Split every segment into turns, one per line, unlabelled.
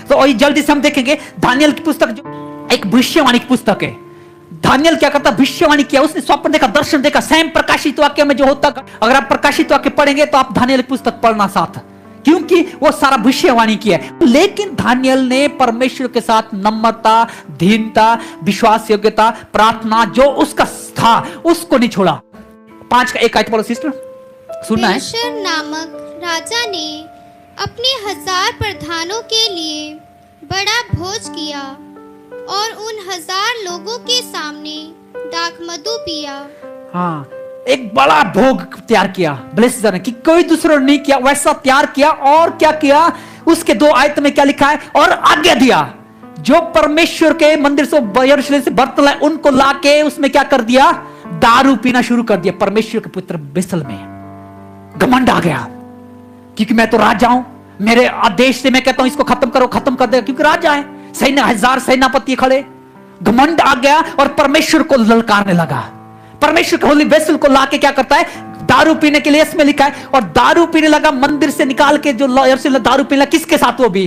तो जल्दी से हम देखेंगे दानियल की पुस्तक जो एक भविष्यवाणी की पुस्तक है। दानियल क्या करता, भविष्यवाणी किया, उसने स्वप्न देखा, दर्शन देखा, स्वयं प्रकाशित वाक्य में जो होता। अगर आप प्रकाशित वाक्य पढ़ेंगे तो आप दानियल की पुस्तक पढ़ना साथ, क्योंकि वो सारा भविष्यवाणी किया है। लेकिन दानियल ने परमेश्वर के साथ नम्रता, दीनता, विश्वास योग्यता, प्रार्थना जो उसका था उसको नहीं छोड़ा। 5 का 1 आयत पढ़ो सिस्टर, सुनना है।
बेलशस्सर नामक राजा ने अपने 1000 प्रधानों के लिए बड़ा भोज किया और उन 1000 लोगों के सामने दाखमधु पिया।
हाँ, एक बड़ा भोग तैयार किया बेलशस्सर ने, कि कोई दूसरा नहीं किया, वैसा तैयार किया। और क्या किया, उसके 2 आयत में क्या लिखा है, और आज्ञा दिया जो परमेश्वर के मंदिर से यरूशलेम से बर्तन लाए उनको लाके उसमें क्या कर दिया, दारू पीना शुरू कर दिया। परमेश्वर के पुत्र बेसल में घमंड आ गया, क्योंकि मैं तो राजा हूं, मेरे आदेश से मैं कहता हूं इसको खत्म करो, खत्म कर दे, क्योंकि राजा है, सैन्य 1000 सेनापति खड़े। घमंड आ गया और परमेश्वर को ललकारने लगा। परमेश्वर के होली वेसल को लाके क्या करता है, दारू पीने के लिए, इसमें लिखा है, और दारू पीने लगा मंदिर से निकाल के। जो दारू पीने लगा किसके साथ, वो भी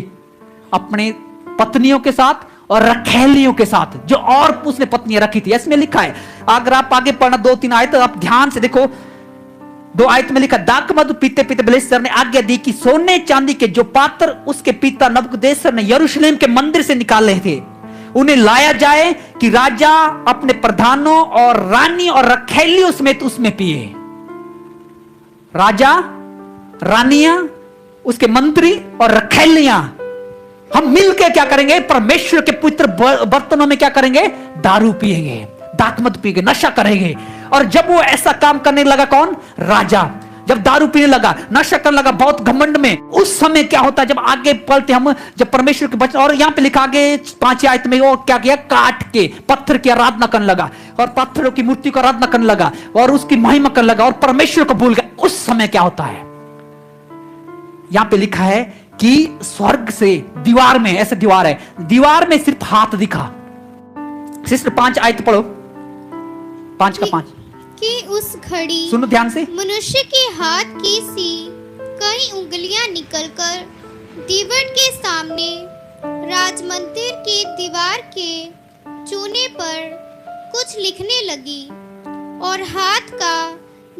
अपने पत्नियों के साथ और रखैलियों के साथ, जो और उसने पत्नियां रखी थी। इसमें लिखा है, अगर आप आगे पढ़ना 2-3 आयत आप ध्यान से देखो। 2 आयत में लिखा, दाखमधु पीते पीते बेलशस्सर ने आज्ञा दी कि सोने चांदी के जो पात्र उसके पिता नबूकदनेस्सर ने यरूशलेम के मंदिर से निकाले थे उन्हें लाया जाए, कि राजा अपने प्रधानों और रानी और रखैलियों समेत उसमें पिए। राजा, रानियां, उसके मंत्री और रखैलियां हम मिलकर क्या करेंगे, परमेश्वर के पुत्र बर्तनों में क्या करेंगे, दारू पिएंगे, दाखमधु पिएंगे, नशा करेंगे। और जब वो ऐसा काम करने लगा, कौन, राजा, जब दारू पीने लगा, नशा करने लगा बहुत घमंड में, उस समय क्या होता है, जब आगे पढ़ते हम, जब परमेश्वर के वचन, और यहां पे लिखा आगे 5 आयत में, वो क्या किया, काट के पत्थर की आराधना करने लगा और पत्थरों की मूर्ति को आराधना करने लगा और उसकी महिमा करने लगा और परमेश्वर को भूल गया। उस समय क्या होता है, यहां पे लिखा है कि स्वर्ग से दीवार में, ऐसे दीवार है, दीवार में सिर्फ हाथ दिखा। सिस्टर 5 आयत पढ़ो, 5 का 5,
कि उस घड़ी
सुनो ध्यान से,
मनुष्य के हाथ की सी कई उंगलियां निकलकर दीवार के सामने राजमंदिर की दीवार के चूने पर कुछ लिखने लगी, और हाथ का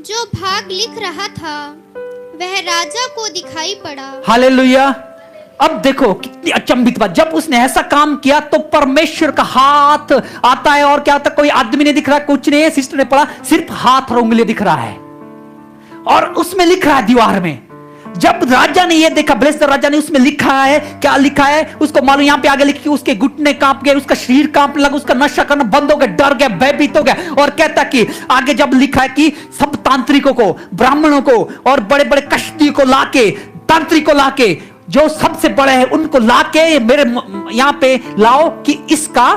जो भाग लिख रहा था वह राजा को दिखाई पड़ा।
हालेलुया। अब देखो कितनी अचंभित बात, जब उसने ऐसा काम किया तो परमेश्वर का हाथ आता है, और क्या होता है, कोई आदमी नहीं दिख रहा, कुछ नहीं है। सिस्टर ने पढ़ा, सिर्फ हाथ और उंगली दिख रहा है, और उसमें लिख रहा है दीवार में। जब राजा ने ये देखा, बेलशस्सर राजा ने, उसमें लिखा है, क्या लिखा है उसको मालूम, यहां पे आगे लिखा, उसके घुटने कांप गए, उसका शरीर कांपने लगा, उसका नशा करना बंद हो गया, डर गया, भयभीत हो गया। और कहता कि आगे जब लिखा है कि सब तांत्रिकों को, ब्राह्मणों को और बड़े बड़े कश्ती को लाके, तांत्रिक को लाके, जो सबसे बड़े हैं उनको लाके मेरे यहां पे लाओ, कि इसका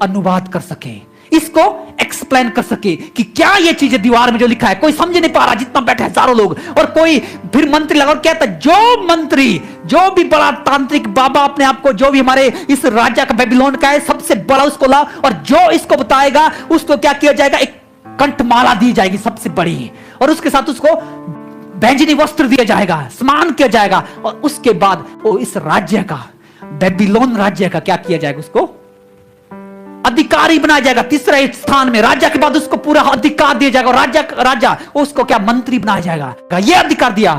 अनुवाद कर सके, इसको एक्सप्लेन कर सके कि क्या ये चीजें दीवार में जो लिखा है। कोई समझ नहीं पा रहा, जितना बैठे हजारों लोग, और कोई फिर मंत्री लगा और कहता, जो मंत्री, जो भी बड़ा तांत्रिक बाबा अपने आप को, जो भी हमारे इस राजा का, बेबीलोन का है, सबसे बड़ा, उसको लाओ, और जो इसको बताएगा उसको क्या किया जाएगा, एक कंठमाला दी जाएगी सबसे बड़ी, और उसके साथ उसको बैंजनी वस्त्र दिया जाएगा, स्नान किया जाएगा, और उसके बाद वो इस राज्य का, बेबीलोन राज्य का क्या किया जाएगा, उसको अधिकारी बनाया जाएगा, तीसरे स्थान में। राजा के बाद उसको पूरा अधिकार दिया जाएगा, और राजा उसको क्या, मंत्री बनाया जाएगा। यह अधिकार दिया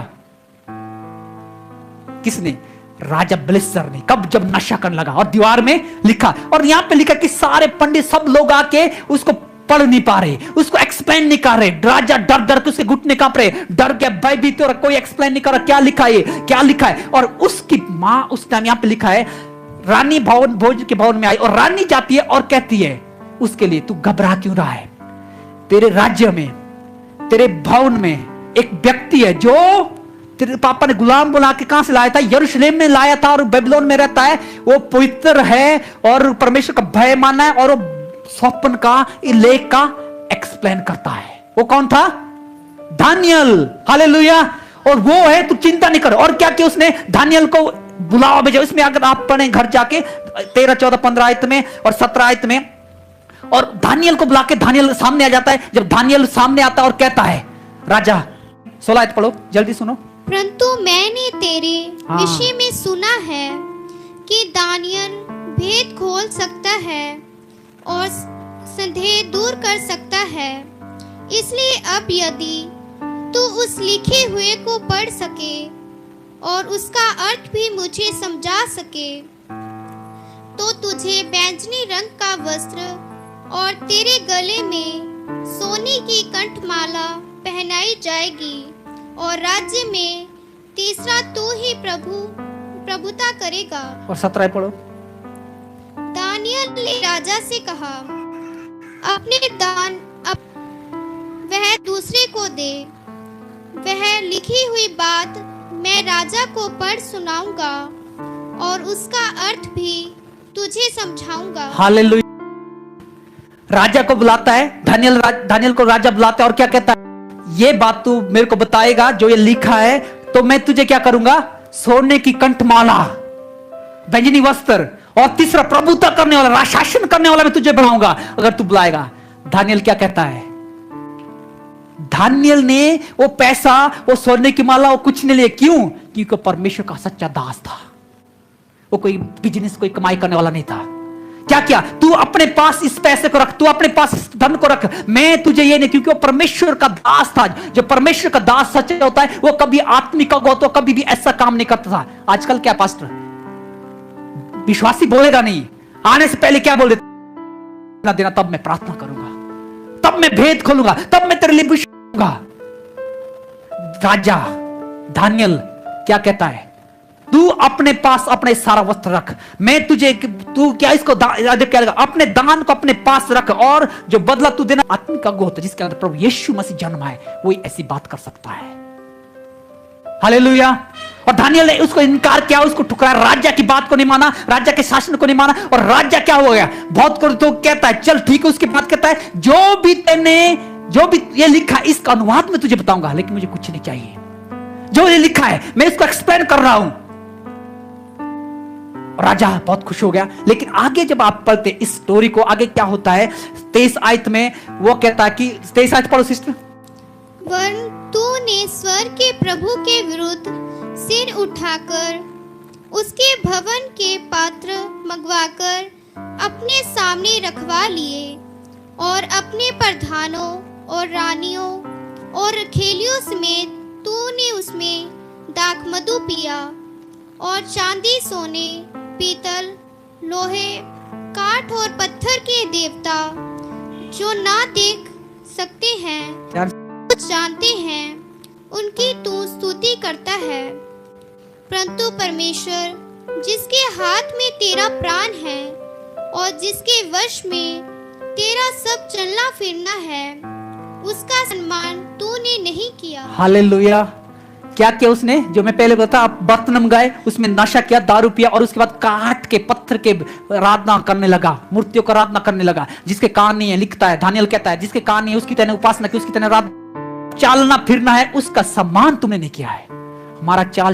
किसने, राजा बेलशस्सर ने। कब, जब नशा करने लगा, और दीवार में लिखा, और यहां पे लिखा कि सारे पंडित सब लोग आके उसको पढ़ नहीं पा रहे, उसको एक्सप्लेन नहीं कर रहे। राजा डर डर के उसके घुटने कांप रहे, डर के भयभीत, और कोई एक्सप्लेन नहीं कर रहा, क्या लिखा है, क्या लिखा है। और उसकी मां उस टाइम, यहां पे लिखा है, रानी भवन, भोज के भवन में आई, और रानी जाती है और कहती है उसके लिए, तू घबरा क्यों रहा है, तेरे राज्य में, तेरे भवन में एक व्यक्ति है जो तेरे पापा ने गुलाम बुला के कहां से लाया था, यरूशलेम में लाया था, और बेबीलोन में रहता है, वो पवित्र है और परमेश्वर का भय माना है, और वो स्वप्न का, लेख का एक्सप्लेन करता है। वो कौन था, दानियल। हालेलुया। और वो है, तू चिंता नहीं कर। और क्या किया उसने, दानियल को बुलावा भेजा। इसमें अगर आप पढ़ें घर जाके 13, 14, 15 आयत में और 17 आयत में, और दानियल को बुला के दानियल सामने आ जाता है। जब दानियल सामने आता है और कहता है, राजा, 16 आयत पढ़ो, जल्दी सुनो।
परंतु मैंने तेरे विषय में सुना है कि दानियल भेद खोल सकता है और संदेह दूर कर सकता है। इसलिए अब यदि तू उस लिखे हुए को पढ़ सके और उसका अर्थ भी मुझे समझा सके, तो तुझे बैंगनी रंग का वस्त्र और तेरे गले में सोने की कंठमाला पहनाई जाएगी और राज्य में तीसरा तू ही प्रभुता करेगा।
और 17 पढ़ो।
दानियल ने राजा से कहा, अपने दान वह दूसरे को दे। वह लिखी हुई बात मैं राजा को पढ़ सुनाऊंगा और उसका अर्थ भी तुझे समझाऊंगा।
हालेलुया। राजा को बुलाता है, दानियल को राजा बुलाता है और क्या कहता है, ये बात तू मेरे को बताएगा जो ये लिखा है, तो मैं तुझे क्या करूंगा, सोने की कंठमाला, बैंगनी वस्त्र और तीसरा प्रभुता करने वाला, शासन करने वाला मैं तुझे बनाऊंगा अगर तू बुलाएगा। दानियल क्या कहता है, दानियल ने वो पैसा, वो सोने की माला, वो कुछ नहीं लिए। क्यों? क्योंकि परमेश्वर का सच्चा दास था। वो कोई बिजनेस, कोई कमाई करने वाला नहीं था। क्या किया, तू अपने पास इस पैसे को रख, तू अपने पास इस धन को रख, मैं तुझे ये नहीं। क्योंकि वो परमेश्वर का दास था। जो परमेश्वर का दास सच्चा होता है वो कभी आत्मिक का तो कभी भी ऐसा काम नहीं करता था। आजकल क्या पास्टर, विश्वासी बोलेगा नहीं, आने से पहले क्या बोल देता, देना तब मैं प्रार्थना करूंगा, तब मैं भेद खोलूंगा, तब मैं तेरे लिए बुझूंगा। राजा दानियल क्या कहता है, तू अपने पास अपने सारा वस्त्र रख, मैं तुझे, तू क्या इसको क्या लगा, अपने दान को अपने पास रख, और जो बदला तू देना आत्मिक का गोत्र जिसके अंदर प्रभु यीशु मसीह जन्म है, वही ऐसी बात कर सकता है। हालेलुया। और दानियल ने उसको इनकार किया, उसको ठुकराया, राजा की बात को नहीं माना, राजा के शासन को नहीं माना। और राजा क्या हो गया, बहुत कर तो कहता है चल ठीक है, उसके बाद कहता है जो भी ये लिखा इसका अनुवाद मैं तुझे बताऊंगा, लेकिन मुझे कुछ नहीं चाहिए, जो ये लिखा है मैं इसको एक्सप्लेन कर रहा हूं। राजा बहुत खुश हो गया। लेकिन आगे जब आप पढ़ते इस स्टोरी को, आगे क्या होता है 23 आयत में, वो कहता है कि 23 आयत पढ़ो सिस्टर।
वरन तूने स्वर्ग के प्रभु के विरुद्ध सिर उठाकर उसके भवन के पात्र मंगवाकर अपने सामने रखवा लिए और अपने प्रधानों और रानियों और खेलियों समेत तूने उसमें दाखमधु पिया और चांदी, सोने, पीतल, लोहे, काठ और पत्थर के देवता जो ना देख सकते हैं कुछ जानते हैं, उनकी तू स्तुति करता है। परंतु परमेश्वर जिसके हाथ में तेरा प्राण है और जिसके वश में तेरा सब चलना फिरना है, उसका सम्मान तूने नहीं किया।
हालेलुया। क्या किया उसने, जो मैं पहले बताया, आप बर्तन मंगाए, उसमें नशा किया, दारू पिया, और उसके बाद काट के पत्थर के आराधना करने लगा, मूर्तियों का आराधना करने लगा। जिसके कान नहीं है, लिखता है दानियल कहता है, जिसके कान नहीं है उसकी तने उपासना की, उसकी तने चालना फिरना है, उसका सम्मान तुमने नहीं किया है। हमारा चाल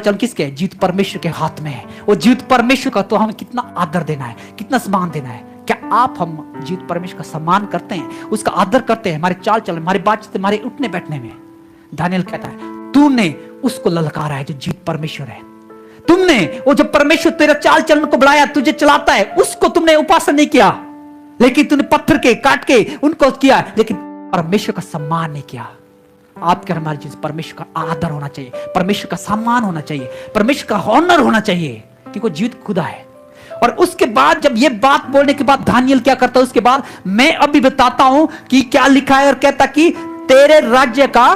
चलन किसके है, जीवित परमेश्वर के हाथ में है। वो जीवित परमेश्वर का तो हमें कितना आदर देना है, कितना सम्मान देना है। क्या आप हम जीवित परमेश्वर का सम्मान करते हैं, उसका आदर करते हैं, हमारे चाल चलन, हमारे बातचीत, हमारे उठने बैठने में। दानियल कहता है तूने उसको ललकारा है जो जीवित परमेश्वर है। तुमने वो जो परमेश्वर तेरा चाल चलन को बढ़ाया, तुझे चलाता है, उसको तुमने उपासना नहीं किया, लेकिन तूने पत्थर के काट के उनको किया, लेकिन परमेश्वर का सम्मान नहीं किया। आपके हमारे जीवन परमेश्वर का आदर होना चाहिए, परमेश्वर का सम्मान होना चाहिए, परमेश्वर का ऑनर होना चाहिए, क्योंकि जीवित खुदा है। और उसके बाद जब ये बात बोलने के बाद दानियल क्या करता है, उसके बाद मैं अभी बताता हूं कि क्या लिखा है। और कहता कि तेरे राज्य का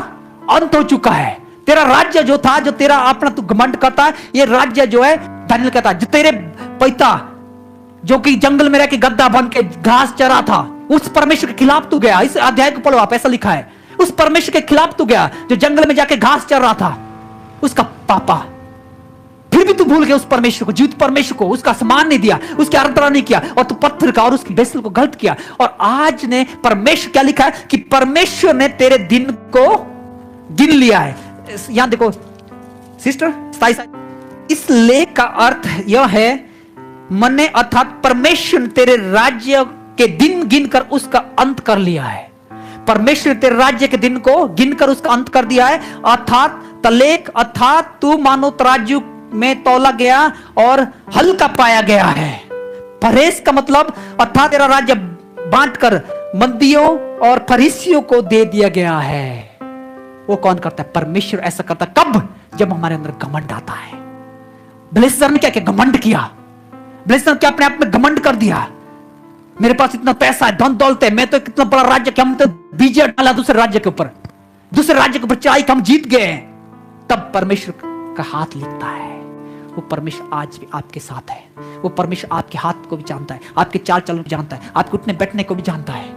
अंत हो चुका है। तेरा राज्य जो था, जो तेरा अपना तू घमंड करता है, ये राज्य जो है, दानियल कहता है, जो तेरे पिता जो कि जंगल में रह के गद्दा बन के घास चरा था, उस परमेश्वर के खिलाफ तू गया। इस अध्याय को पढ़ो आप, ऐसा लिखा है, उस परमेश्वर के खिलाफ तू गया जो जंगल में जाके घास चर रहा था, उसका पापा। फिर भी तू भूल गया उस परमेश्वर को, जीवित परमेश्वर को, उसका सम्मान नहीं दिया, उसकी आराधना नहीं किया, और तू पत्थर का और उसकी बेसल को गलत किया। और आज ने परमेश्वर क्या लिखा है कि परमेश्वर ने तेरे दिन को गिन लिया है। यहां देखो सिस्टर, इस लेख का अर्थ यह है, मने अर्थात परमेश्वर तेरे राज्य के दिन गिनकर उसका अंत कर लिया है। परमेश्वर तेरे राज्य के दिन को गिनकर उसका अंत कर दिया है। अर्थात तलेक, अर्थात तू मानो तराजू में तौला गया और हल्का पाया गया है। परहेज का मतलब अर्थात तेरा राज्य बांटकर मंदियों और फरीसियों को दे दिया गया है। वो कौन करता है? परमेश्वर ऐसा करता है। कब? जब हमारे अंदर घमंड आता है। बेलशस्सर ने क्या किया? घमंड किया। बेलशस्सर क्या अपने आप में घमंड कर दिया? मेरे पास इतना पैसा है, धन दौलत है, मैं तो कितना बड़ा राज्य, क्या हम तो विजय डाला दूसरे राज्य के ऊपर, दूसरे राज्य के ऊपर चढ़ाई, हम जीत गए। तब परमेश्वर का हाथ लिखता है। वो परमेश्वर आज भी आपके साथ है। वो परमेश्वर आपके हाथ को भी जानता है, आपके चाल चलन को जानता है, आपके उठने बैठने को भी जानता है।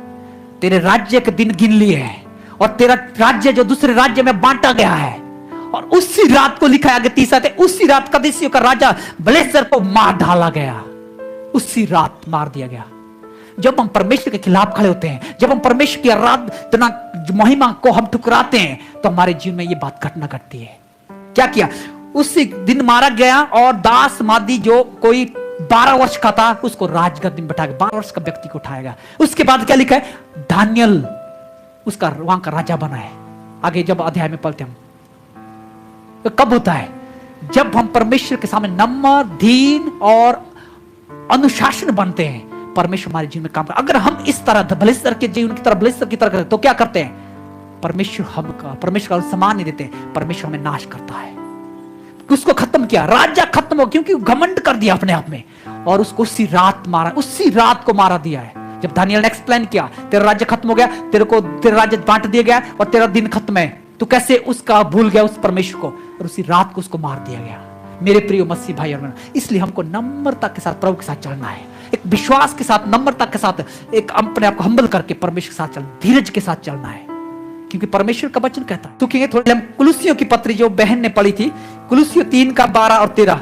तेरे राज्य के दिन गिन लिए हैं और तेरा राज्य जो दूसरे राज्य में बांटा गया है, और उसी रात को लिखा है आगे 30 आयत, उसी रात कदीसियों का राजा बेलशस्सर को मार डाला गया। उसी रात मार दिया गया। जब हम परमेश्वर के खिलाफ खड़े होते हैं, जब हम परमेश्वर की आराधना महिमा को हम ठुकराते हैं, तो हमारे जीवन में ये बात घटना घटती है। क्या किया? उसी दिन मारा गया और दास मादी जो कोई 12 वर्ष का था उसको राजगद्दी में बैठा के 12 वर्ष का व्यक्ति को उठाएगा। उसके बाद क्या लिखा है? दानियल उसका वहां का राजा बना है। आगे जब अध्याय में पढ़ते हम, तो कब होता है? जब हम परमेश्वर के सामने नम्र, दीन और अनुशासन बनते हैं, परमेश्वर हमारे जीवन में काम करता है। अगर हम इस तरह बेलशस्सर के जीवन की तरह, बेलशस्सर की तरह करते तो क्या करते हैं? परमेश्वर का सम्मान नहीं देते, परमेश्वर हमें नाश करता है। उसको खत्म किया, राजा खत्म हो, क्योंकि घमंड कर दिया अपने आप में, और उसको उसी रात मारा, उसी रात को मारा दिया है। जब दानियल ने एक्सप्लेन किया, तेरा राज्य खत्म हो गया, तेरा राज्य बांट दिया गया और तेरा दिन खत्म है, तो कैसे उसका भूल गया उस परमेश्वर को, और उसी रात को उसको मार दिया गया। मेरे प्रिय मसीह भाई और बहन, इसलिए हमको नम्रता के साथ प्रभु के साथ चलना है, एक विश्वास के साथ, नम्रता के साथ, एक अपने आप को हम्बल करके परमेश्वर के साथ चलना, धीरज के साथ चलना है, क्योंकि परमेश्वर का वचन कहता है। तो कहेंगे थोड़े हम कुलुसियों की पत्री जो बहन ने पढ़ी थी, कुलुसियों 3 का 12 और 13,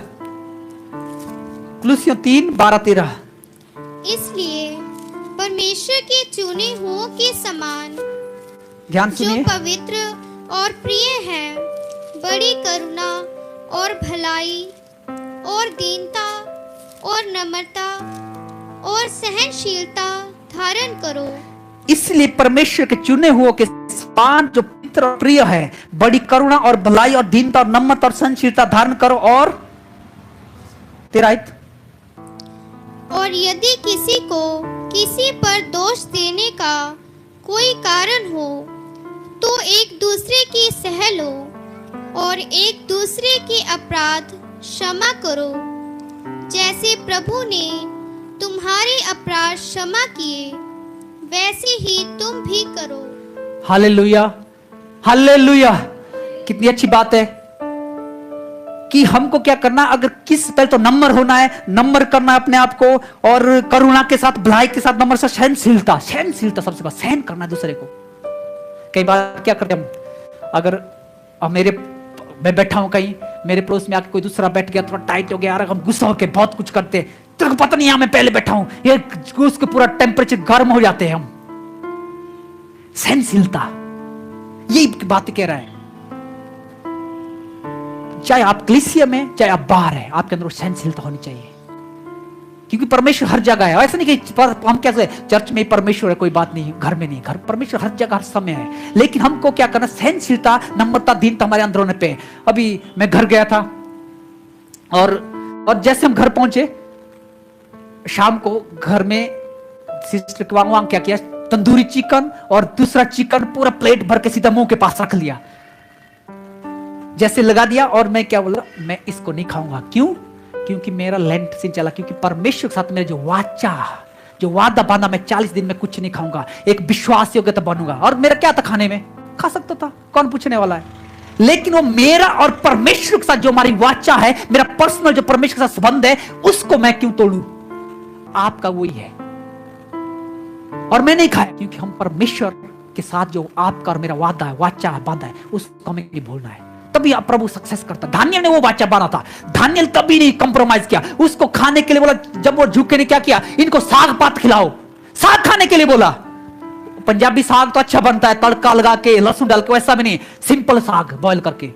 कुलुसियों 3 12 13।
इसलिए परमेश्वर के चुने हुओं के समान,
ध्यान
जो
सुनिए,
पवित्र और प्रिय है, बड़ी करुणा और भलाई और दीनता और नम्रता और सहनशीलता धारण करो।
इसलिए परमेश्वर के चुने हुओं के समान जो पवित्र और प्रिय है, बड़ी करुणा और भलाई और दीनता और नम्रता और सहनशीलता धारण करो। और 13,
और यदि किसी को किसी पर दोष देने का कोई कारण हो, तो एक दूसरे की सह लो और एक दूसरे के अपराध क्षमा करो, जैसे प्रभु ने तुम्हारे अपराध क्षमा किए, वैसे ही तुम भी करो।
Hallelujah, hallelujah. कितनी अच्छी बात है कि हमको क्या करना, अगर पहले तो नम्र होना है, नम्र करना है अपने आप को, और करुणा के साथ, भलाई के साथ, नम्र से सहनशीलता, सहनशीलता सबसे बड़ा, सहन करना है दूसरे को। कई बार क्या करते हम, अगर मैं बैठा हूं कहीं, मेरे पड़ोस में आके कोई दूसरा बैठ गया, थोड़ा टाइट हो गया, और हम गुस्सा होकर बहुत कुछ करते, तेरे को पता नहीं यहां मैं पहले बैठा हूं, ये उसके पूरा टेम्परेचर गर्म हो जाते हैं हम। सहनशीलता, यही बात कह रहा है। चाहे आप कलीसिया में, चाहे आप बाहर है, आपके अंदर सहनशीलता होनी चाहिए, क्योंकि परमेश्वर हर जगह है। ऐसा नहीं कि हम कैसे चर्च में परमेश्वर है, कोई बात नहीं, घर में नहीं, घर परमेश्वर हर जगह हर समय है। लेकिन हमको क्या करना, सहनशीलता, नम्रता, दीनता हमारे अंदर होने पे। अभी मैं घर गया था, और जैसे हम घर पहुंचे, शाम को घर में सिस्टर के वांग क्या किया, तंदूरी चिकन और दूसरा चिकन पूरा प्लेट भर के सीधा मुंह के पास रख लिया, जैसे लगा दिया। और मैं क्या बोला, मैं इसको नहीं खाऊंगा। क्यों? क्योंकि मेरा लेंट सीजन चला, क्योंकि परमेश्वर के साथ मेरे जो वादा बांधा, मैं 40 दिन में कुछ नहीं खाऊंगा, एक विश्वास योग्य तो बनूंगा। और मेरा क्या था, खाने में खा सकता था, कौन पूछने वाला है। लेकिन वो मेरा और परमेश्वर के साथ जो हमारी वाचा है, मेरा पर्सनल जो परमेश्वर के साथ संबंध है, उसको मैं क्यों तोड़ूं? आपका वही है। और मैं नहीं खाया, क्योंकि हम परमेश्वर के साथ जो आपका और मेरा वादा है, वाचा है, बांधा है, उसको हमें नहीं भूलना है। तभी आप प्रभु सक्सेस करता। दानियल ने वो वाचा बांधा था, दानियल कभी नहीं कंप्रोमाइज किया। उसको खाने के लिए बोला, जब वो झुके ने क्या किया, इनको साग पात खिलाओ, साग खाने के लिए बोला। पंजाबी साग तो अच्छा बनता है, तड़का लगा के, लहसुन डाल के, वैसा भी नहीं, सिंपल साग बॉयल करके।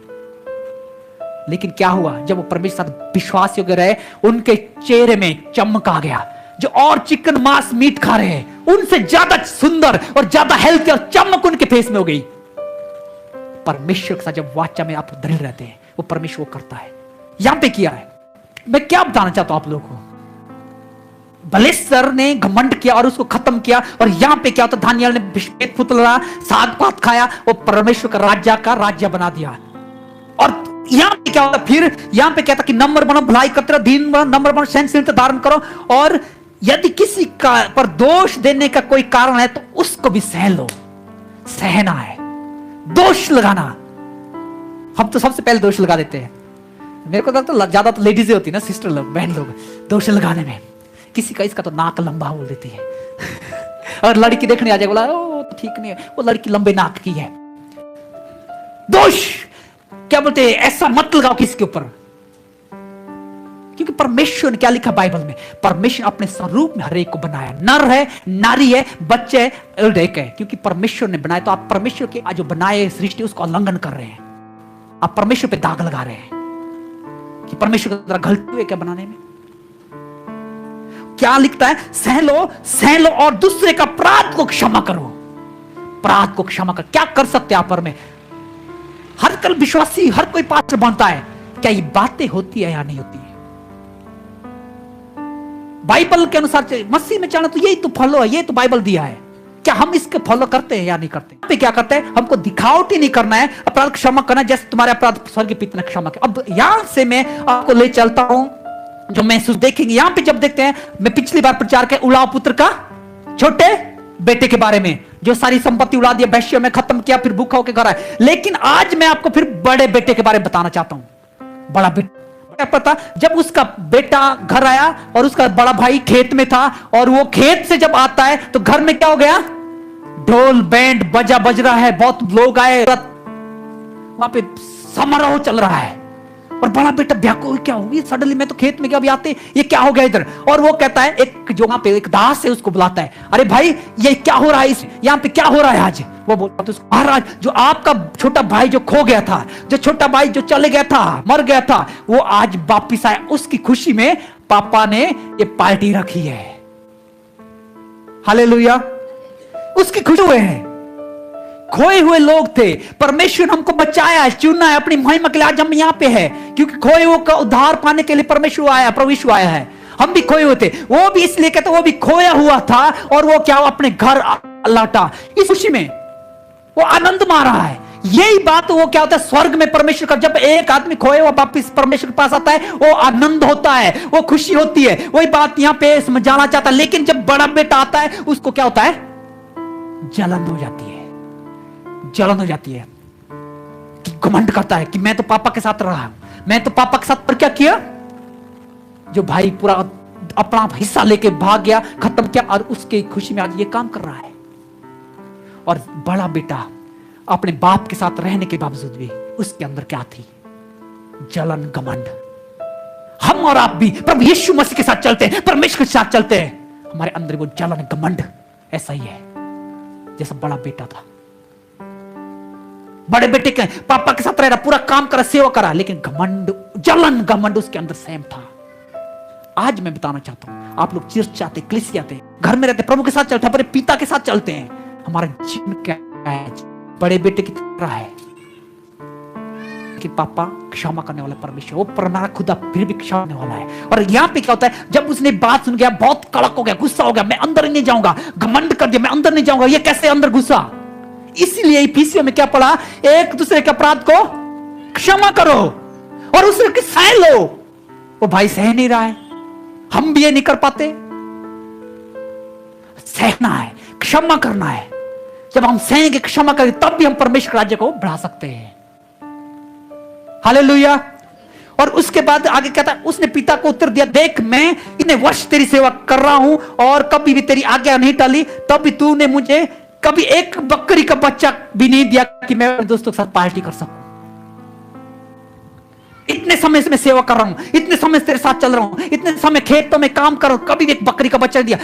लेकिन क्या हुआ, जब वो परमेश्वर साथ विश्वास योग्य रहे, उनके चेहरे में चमक आ गया। जो और चिकन मांस मीट खा रहे हैं, उनसे ज्यादा सुंदर और ज्यादा हेल्थी और चमक उनके फेस में हो गई। परमेश्वर के साथ जब वाचा में आप दृढ़ रहते हैं, वो परमेश्वर करता है। यहां पे किया है। मैं क्या बताना चाहता हूं आप लोगों को, बलेश्वर ने घमंड किया और उसको खत्म किया, और यहां पे क्या होता, दानियेल ने श्वेत पुतला साग पात खाया, वो परमेश्वर का राज्य बना दिया। और यहां पे क्या होता, फिर यहां पे क्या था कि नम्र बनो, भलाई करते रहो, दीन बनो, नम्र बनो, सहनशीलता धारण करो, और यदि किसी का पर दोष देने का कोई कारण है तो उसको भी सह लो। सहना है, दोष लगाना। हम तो सबसे पहले दोष लगा देते हैं। मेरे को तो ज्यादा तो लेडीज होती है ना, सिस्टर लोग, बहन लोग, दोष लगाने में। किसी का इसका तो नाक लंबा बोल देती है और लड़की देखने आ जाए, बोला ओ तो ठीक नहीं है, वो लड़की लंबे नाक की है। दोष क्या बोलते हैं, ऐसा मत लगाओ किसी के ऊपर, क्योंकि परमेश्वर ने क्या लिखा बाइबल में, परमेश्वर अपने स्वरूप में हर एक को बनाया, नर है, नारी है, बच्चे है, एक है, क्योंकि परमेश्वर ने बनाया। तो आप परमेश्वर के जो बनाए सृष्टि उसको उल्लंघन कर रहे हैं, आप परमेश्वर पे दाग लगा रहे हैं कि परमेश्वर की तरह गलती हुई क्या बनाने में। क्या लिखता है, सह लो और दूसरे का अपराध को क्षमा करो। अपराध को क्षमा कर, क्या कर सकते हैं आप पर में। हर कल विश्वासी हर कोई पात्र बनता है, क्या ये बातें होती है या नहीं होती है। बाइबल के अनुसार मसीह में चलना तो यही तो फॉलो है, ये तो बाइबल दिया है, क्या हम इसके फॉलो करते हैं या नहीं करते। पे क्या करते हैं, हमको दिखावटी नहीं करना है, अपराध क्षमा करना, जैसे तुम्हारे अपराध स्वर्गीय पिता ने क्षमा किया। अब यहां से मैं आपको ले चलता हूं, जो महसूस देखेंगे यहां पे जब देखते हैं, मैं पिछली बार प्रचार किया उलाव पुत्र का छोटे बेटे के बारे में, जो सारी संपत्ति उड़ा दिया, वैश्य में खत्म किया, फिर भूखा होकर घर आए। लेकिन आज मैं आपको फिर बड़े बेटे के बारे में बताना चाहता हूं। बड़ा बेटा क्या पता, जब उसका बेटा घर आया और उसका बड़ा भाई खेत में था, और वो खेत से जब आता है तो घर में क्या हो गया, ढोल बैंड बजा बज रहा है, बहुत लोग आए, वहां पे समारोह चल रहा है, और बड़ा बेटा व्याकुल, क्या हो गया सडनली, मैं तो खेत में क्या अभी आते, ये क्या हो गया इधर। और वो कहता है, एक जो वहां पे एक दास है उसको बुलाता है, अरे भाई ये क्या हो रहा है, यहाँ पे क्या हो रहा है आज। वो बोलता है, महाराज जो आपका छोटा भाई जो खो गया था, जो छोटा भाई जो चले गया था, मर गया था, वो आज वापिस आया, उसकी खुशी में पापा ने ये पार्टी रखी है। हालेलुया, उसकी खुशी हुए हैं। खोए हुए लोग थे, परमेश्वर हमको बचाया है, चुना है अपनी महिमा के लिए, आज हम यहाँ पे है, क्योंकि खोए हुए का उद्धार पाने के लिए परमेश्वर आया, प्रभु यीशु आया है। हम भी खोए हुए थे, वो भी इसलिए कहते वो भी खोया हुआ था, और वो क्या अपने घर लौटा, इस खुशी में वो आनंद मार रहा है। यही बात वो क्या होता है स्वर्ग में परमेश्वर का, जब एक आदमी खोए हुआ वापिस परमेश्वर के पास आता है, वो आनंद होता है, वो खुशी होती है। वही बात यहां पे समझाना चाहता है। लेकिन जब बड़ा बेटा आता है, उसको क्या होता है, जलन हो जाती है, जलन हो जाती है, कि घमंड करता है कि मैं तो पापा के साथ रहा हूं, मैं तो पापा के साथ, पर क्या किया, जो भाई पूरा अपना हिस्सा लेके भाग गया, खत्म किया, और उसके खुशी में आज ये काम कर रहा है। और बड़ा बेटा अपने बाप के साथ रहने के बावजूद भी उसके अंदर क्या थी, जलन, घमंड। हम और आप भी प्रभु यीशु मसीह के साथ चलते हैं, परमेश्वर के साथ चलते हैं, हमारे अंदर वो जलन, घमंड ऐसा ही है जैसा बड़ा बेटा था। बड़े बेटे के पापा के साथ रह रहा, पूरा काम करा, सेवा करा, लेकिन घमंड, जलन, घमंड उसके अंदर सेम था। आज मैं बताना चाहता हूं, आप लोग चर्च जाते, कलीसिया जाते, घर में रहते, प्रभु के साथ चलते, अपने पिता के साथ चलते हैं, हमारा जीवन क्या है, बड़े बेटे की तरह है। कि पापा क्षमा करने वाला परमेश्वर, वो हमारा खुदा फिर भी क्षमा करने वाला है। और यहां पे क्या होता है, जब उसने बात सुन गया, बहुत कड़क हो गया, गुस्सा हो गया, मैं अंदर नहीं जाऊंगा, घमंड कर दिया, मैं अंदर नहीं जाऊंगा, ये कैसे अंदर घुसा। इसलिए इफिसियों में क्या पढ़ा, एक दूसरे के अपराध को क्षमा करो और उसे सह लो। वो भाई सह नहीं रहा है, हम भी ये नहीं कर पाते। सहना है, क्षमा करना है। जब हम सहेंगे, क्षमा करेंगे, तब भी हम परमेश्वर राज्य को बढ़ा सकते हैं। हालेलुया। और उसके बाद आगे कहता है, उसने पिता को उत्तर दिया, देख मैं इतने वर्ष तेरी सेवा कर रहा हूं और कभी भी तेरी आज्ञा नहीं टाली, तब भी तूने मुझे कभी एक बकरी का बच्चा भी नहीं दिया कि मैं अपने दोस्तों के साथ पार्टी कर सकूं। इतने समय से मैं सेवा कर रहा हूं, इतने समय से तेरे साथ चल रहा हूं, इतने समय खेतों में काम कर रहा हूं, कभी भी एक बकरी का बच्चा दिया।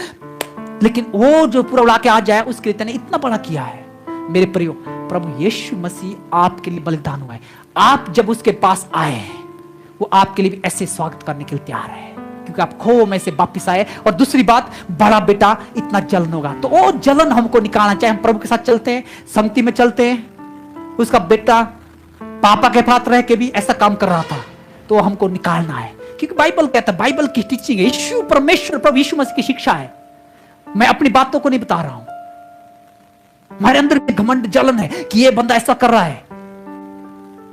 लेकिन वो जो पूरा उड़ा के आ जाए, उसके लिए तेने इतना बड़ा किया है। मेरे प्रियो, प्रभु यीशु मसीह आपके लिए बलिदान हुआ है। आप जब उसके पास आए हैं, वो आपके लिए भी ऐसे स्वागत करने के लिए तैयार है, क्योंकि आप खो में से वापिस आए। और दूसरी बात, बड़ा बेटा इतना जलन होगा, तो वो जलन हमको निकालना चाहिए। हम प्रभु के साथ चलते हैं, संगति में चलते हैं। उसका बेटा पापा के साथ रह के भी ऐसा काम कर रहा था, तो हमको निकालना है, क्योंकि बाइबल कहता है, बाइबल की टीचिंग है, यीशु परमेश्वर प्रभु यीशु मसीह की शिक्षा है। मैं अपनी बातों को नहीं बता रहा हूं। हमारे अंदर घमंड जलन है कि ये बंदा ऐसा कर रहा है,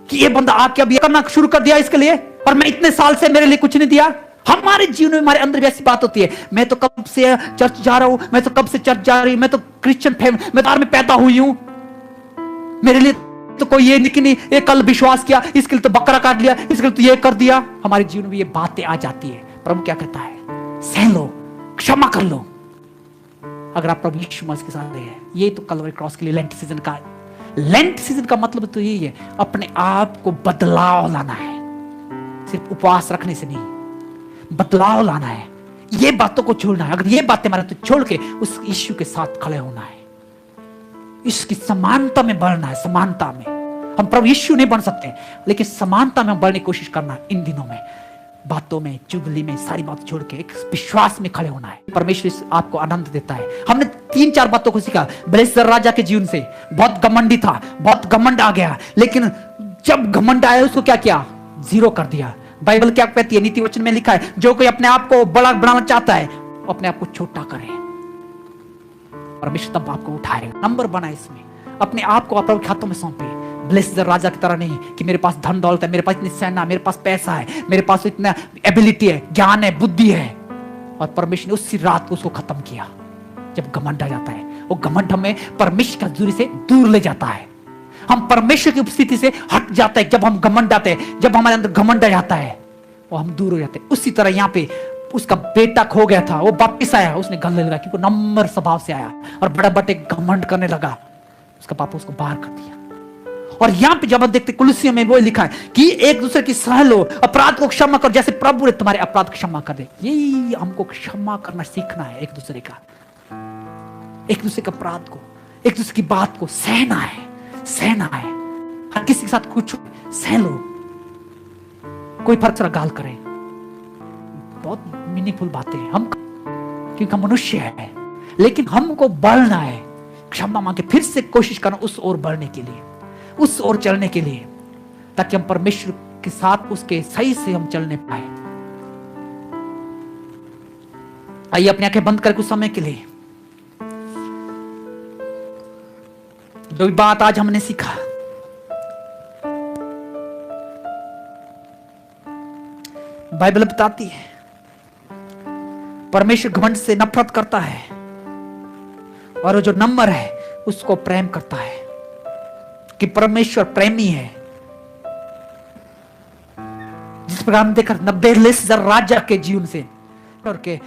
कि ये बंदा आके अब ये करना शुरू कर दिया इसके लिए, और मैं इतने साल से मेरे लिए कुछ नहीं दिया। हमारे जीवन में हमारे अंदर ऐसी बात होती है, मैं तो कब से चर्च जा रहा हूं, मैं तो कब से चर्च जा रही हूं, मैं तो क्रिश्चियन फैमिली मैं तो में पैदा हुई हूं, मेरे लिए तो कोई ये नहीं, ये कल विश्वास किया, इसके लिए तो बकरा काट लिया, इसके लिए तो ये कर दिया। हमारे जीवन में ये बातें आ जाती है। प्रभु क्या कहता है? सह लो, क्षमा कर लो। अगर आप प्रभु यीशु मसीह के साथ हैं, ये तो कलवरी क्रॉस के लिए लेंट सीजन का, लेंट सीजन का मतलब तो यही है, अपने आप को बदलाव लाना है। सिर्फ उपवास रखने से नहीं, बदलाव लाना है। ये बातों को छोड़ना है। अगर ये बातें मारे तो छोड़ के उस यीशु के साथ खड़े होना है, इसकी समानता में बढ़ना है। समानता में हम प्रभु यीशु नहीं बन सकते, लेकिन समानता में बढ़ने की कोशिश करना है। इन दिनों में बातों में, चुगली में, सारी बात छोड़ के एक विश्वास में खड़े होना है। परमेश्वर आपको आनंद देता है। हमने 3-4 बातों को सीखा। बेलशस्सर राजा के जीवन से बहुत घमंडी था, बहुत घमंड आ गया, लेकिन जब घमंड आया उसको क्या किया? जीरो कर दिया। बाइबल क्या कहती है? नीति वचन में लिखा है, जो कोई अपने आप को बड़ा बनाना चाहता है वो अपने आप को छोटा करे, परमेश्वर तब आपको उठाएगा। नंबर बना इसमें, अपने आप को प्रभु के हाथों में सौंपे। बेलशस्सर राजा की तरह नहीं कि मेरे पास धन दौलत है, मेरे पास इतनी सेना, मेरे पास पैसा है, मेरे पास इतना एबिलिटी है, ज्ञान है, बुद्धि है, और परमेश्वर ने उसी रात को उसको खत्म किया। जब घमंड आ जाता है, वो घमंड हमें परमेश्वर की हजूरी से दूर ले जाता है। हम परमेश्वर की उपस्थिति से हट जाते हैं। जब हम घमंड आते हैं, जब हमारे अंदर घमंड आ जाता है, वो हम दूर हो जाते हैं। उसी तरह यहाँ पे उसका बेटा खो गया था, वो वापिस आया, उसने गले लगा, क्योंकि नम्र स्वभाव से आया और बड़ा बड़े घमंड करने लगा। उसका पापा उसको बाहर कर दिया। और यहां पे जब हम देखते कुलुसियों में वो लिखा है कि एक दूसरे की सह लो, अपराध को क्षमा करो जैसे प्रभु ने तुम्हारे अपराध क्षमा कर दे। यही हमको क्षमा करना सीखना है। एक दूसरे का, एक दूसरे के अपराध को, एक दूसरे की बात को सहना है, सहना है। हर किसी के साथ कुछ सह लो, कोई फर्क से गाल करे। बहुत मीनिंगफुल बातें हैं। हम क्योंकि हम मनुष्य है, लेकिन हमको बढ़ना है। क्षमा मांगे, फिर से कोशिश करना उस ओर बढ़ने के लिए, उस ओर चलने के लिए, ताकि हम परमेश्वर के साथ उसके सही से हम चलने पाए। आइए अपनी आंखें बंद कर कुछ समय के लिए जो बात आज हमने सीखा, बाइबल बताती है परमेश्वर घमंड से नफरत करता है, और जो नम्र है उसको प्रेम करता है, कि परमेश्वर प्रेमी है। जिस प्रकार हम देखा बेलशस्सर राजा के जीवन से, और के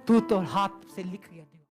तू तो हाथ से लिख गया।